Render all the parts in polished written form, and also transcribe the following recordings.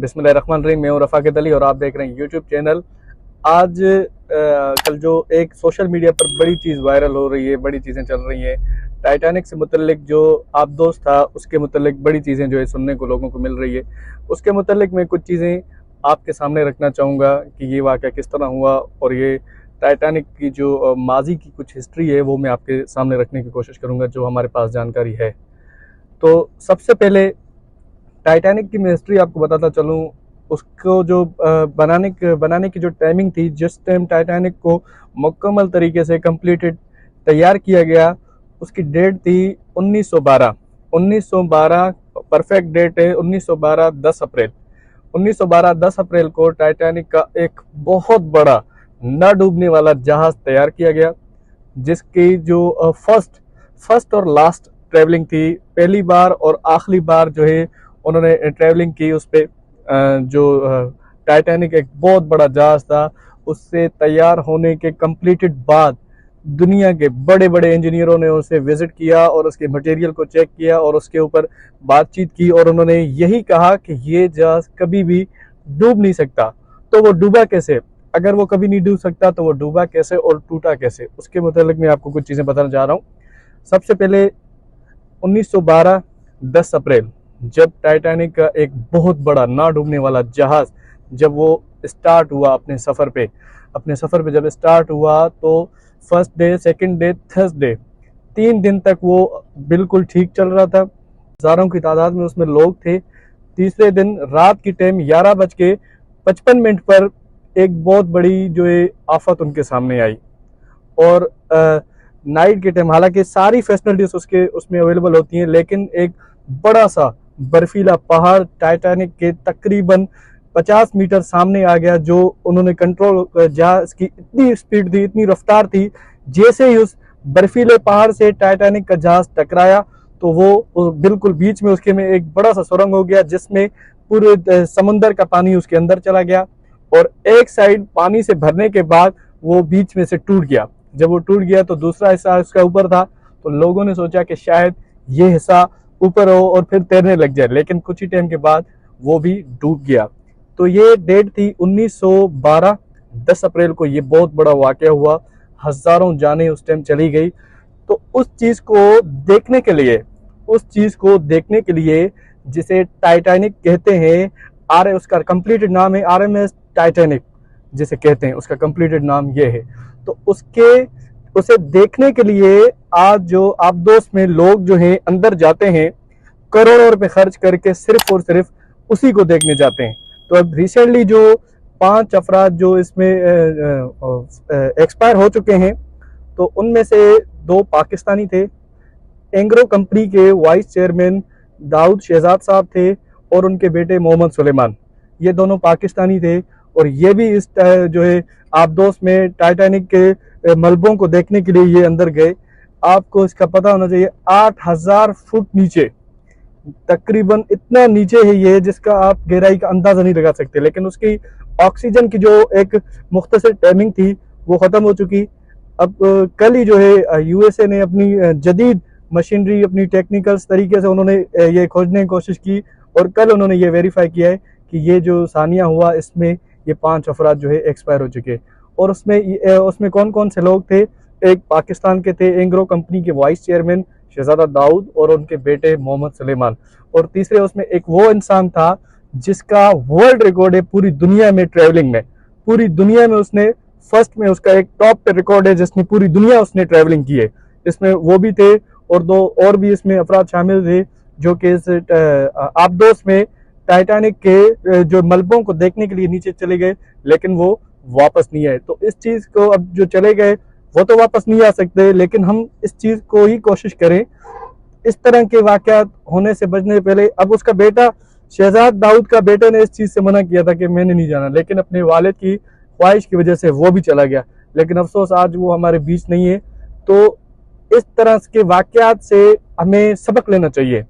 बिस्मिल्लाहिर्रहमानिर्रहीम। मैं हूं रफ़ाक़त अली और आप देख रहे हैं यूट्यूब चैनल। आज कल जो एक सोशल मीडिया पर बड़ी चीज़ वायरल हो रही है, बड़ी चीज़ें चल रही हैं, टाइटैनिक से मुतल्लिक जो आबदोस था उसके मुतल्लिक बड़ी चीज़ें जो है सुनने को लोगों को मिल रही है। उसके मुतल्लिक मैं कुछ चीज़ें आपके सामने रखना चाहूँगा कि ये वाक़या किस तरह हुआ और ये टाइटैनिक की जो माजी की कुछ हिस्ट्री है वो मैं आपके सामने रखने की कोशिश करूँगा जो हमारे पास जानकारी है। तो सबसे पहले टाइटैनिक की मैं हिस्ट्री आपको बताता चलूँ। उसको जो बनाने की जो टाइमिंग थी, जिस टाइम टाइटैनिक को मुकम्मल तरीके से कंप्लीटेड तैयार किया गया, उसकी डेट थी 1912। 1912 परफेक्ट डेट है। 1912 10 अप्रैल 1912 10 अप्रैल को टाइटैनिक का एक बहुत बड़ा न डूबने वाला जहाज तैयार किया गया, जिसकी जो फर्स्ट और लास्ट ट्रैवलिंग थी। पहली बार और आखिरी बार जो है उन्होंने ट्रैवलिंग की उस पर। जो टाइटैनिक एक बहुत बड़ा जहाज था, उससे तैयार होने के कंप्लीटेड बाद दुनिया के बड़े बड़े इंजीनियरों ने उसे विजिट किया और उसके मटेरियल को चेक किया और उसके ऊपर बातचीत की और उन्होंने यही कहा कि ये जहाज कभी भी डूब नहीं सकता। तो वो डूबा कैसे? अगर वो कभी नहीं डूब सकता तो वो डूबा कैसे और टूटा कैसे? उसके मुताबिक मैं आपको कुछ चीज़ें बताना चाह रहा हूँ। सबसे पहले 1912 10 अप्रैल जब टाइटैनिक का एक बहुत बड़ा ना डूबने वाला जहाज जब वो स्टार्ट हुआ अपने सफ़र पे जब स्टार्ट हुआ, तो first day, second day, third day, 3 दिन तक वो बिल्कुल ठीक चल रहा था। हज़ारों की तादाद में उसमें लोग थे। तीसरे दिन रात की टाइम 11:55 पर एक बहुत बड़ी जो है आफत उनके सामने आई और नाइट के टाइम हालांकि सारी फैसिलिटीज उसमें अवेलेबल होती हैं, लेकिन एक बड़ा सा बर्फीला पहाड़ टाइटैनिक के तकरीबन 50 मीटर सामने आ गया, जो उन्होंने कंट्रोल जहाज की इतनी स्पीड थी, इतनी रफ्तार थी, जैसे ही उस बर्फीले पहाड़ से टाइटैनिक का जहाज टकराया तो वो बिल्कुल बीच में उसके में एक बड़ा सा सुरंग हो गया, जिसमें पूरे समुंदर का पानी उसके अंदर चला गया और एक साइड पानी से भरने के बाद वो बीच में से टूट गया। जब वो टूट गया तो दूसरा हिस्सा उसका ऊपर था, तो लोगों ने सोचा कि शायद ये हिस्सा ऊपर हो और फिर तैरने लग जाए, लेकिन कुछ ही टाइम के बाद वो भी डूब गया। तो ये डेट थी 1912 10 अप्रैल को। ये बहुत बड़ा वाकया हुआ, हजारों जानें उस टाइम चली गई। तो उस चीज को देखने के लिए जिसे टाइटैनिक कहते हैं, उसका कंप्लीटेड नाम है RMS टाइटैनिक, जिसे कहते हैं उसका कंप्लीटेड नाम ये है। तो उसे देखने के लिए आज जो आबदोस में लोग जो हैं अंदर जाते हैं, करोड़ों रुपए खर्च करके सिर्फ और सिर्फ उसी को देखने जाते हैं। तो अब रिसेंटली जो 5 अफराद जो इसमें एक्सपायर हो चुके हैं, तो उनमें से 2 पाकिस्तानी थे। एंग्रो कंपनी के वाइस चेयरमैन दाऊद शहजाद साहब थे और उनके बेटे मोहम्मद सुलेमान, ये दोनों पाकिस्तानी थे और ये भी इस जो है आबदोस में टाइटैनिक के मलबों को देखने के लिए ये अंदर गए। आपको इसका पता होना चाहिए 8000 फुट नीचे, तकरीबन इतना नीचे है ये, जिसका आप गहराई का अंदाजा नहीं लगा सकते। लेकिन उसकी ऑक्सीजन की जो एक मुख्तसर टाइमिंग थी वो खत्म हो चुकी। अब कल ही जो है USA ने अपनी जदीद मशीनरी, अपनी टेक्निकल्स तरीके से उन्होंने ये खोजने की कोशिश की और कल उन्होंने ये वेरीफाई किया है कि ये जो सानिया हुआ इसमें ये 5 अफराद जो है एक्सपायर हो चुके। और उसमें कौन कौन से लोग थे? एक पाकिस्तान के थे, एंग्रो कंपनी के वाइस चेयरमैन शहजादा दाऊद और उनके बेटे मोहम्मद सुलेमान, और तीसरे उसमें एक वो इंसान था जिसका वर्ल्ड रिकॉर्ड है पूरी दुनिया में ट्रैवलिंग में। पूरी दुनिया में उसने फर्स्ट में उसका एक टॉप पे रिकॉर्ड है, जिसने पूरी दुनिया उसने ट्रैवलिंग की है। इसमें वो भी थे और 2 और भी इसमें अफराद शामिल थे जो कि इस आबदोस में टाइटैनिक के जो मलबों को देखने के लिए नीचे चले गए, लेकिन वो वापस नहीं आए। तो इस चीज को अब जो चले गए वो तो वापस नहीं आ सकते, लेकिन हम इस चीज को ही कोशिश करें इस तरह के वाकयात होने से बचने से पहले। अब उसका बेटा शहजाद दाऊद का बेटे ने इस चीज से मना किया था कि मैंने नहीं जाना, लेकिन अपने वालिद की ख्वाहिश की वजह से वो भी चला गया, लेकिन अफसोस आज वो हमारे बीच नहीं है। तो इस तरह के वाकयात से हमें सबक लेना चाहिए,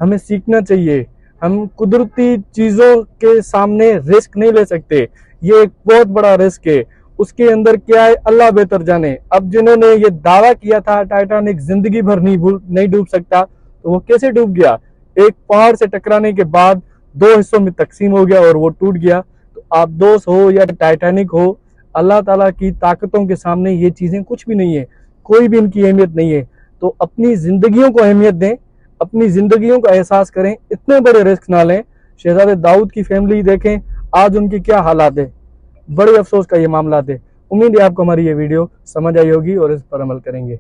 हमें सीखना चाहिए। हम कुदरती चीजों के सामने रिस्क नहीं ले सकते, ये एक बहुत बड़ा रिस्क है। उसके अंदर क्या है अल्लाह बेहतर जाने। अब जिन्होंने ये दावा किया था टाइटैनिक जिंदगी भर नहीं डूब सकता, तो वो कैसे डूब गया? एक पहाड़ से टकराने के बाद दो हिस्सों में तकसीम हो गया और वो टूट गया। तो आबदोस हो या टाइटैनिक हो, अल्लाह ताला की ताकतों के सामने ये चीज़ें कुछ भी नहीं है, कोई भी इनकी अहमियत नहीं है। तो अपनी ज़िंदगियों को अहमियत दें, अपनी ज़िंदगियों का एहसास करें, इतने बड़े रिस्क ना लें। शहजादे दाऊद की फैमिली देखें आज उनकी क्या हालात है, बड़े अफसोस का ये मामला है। उम्मीद है आपको हमारी ये वीडियो समझ आई होगी और इस पर अमल करेंगे।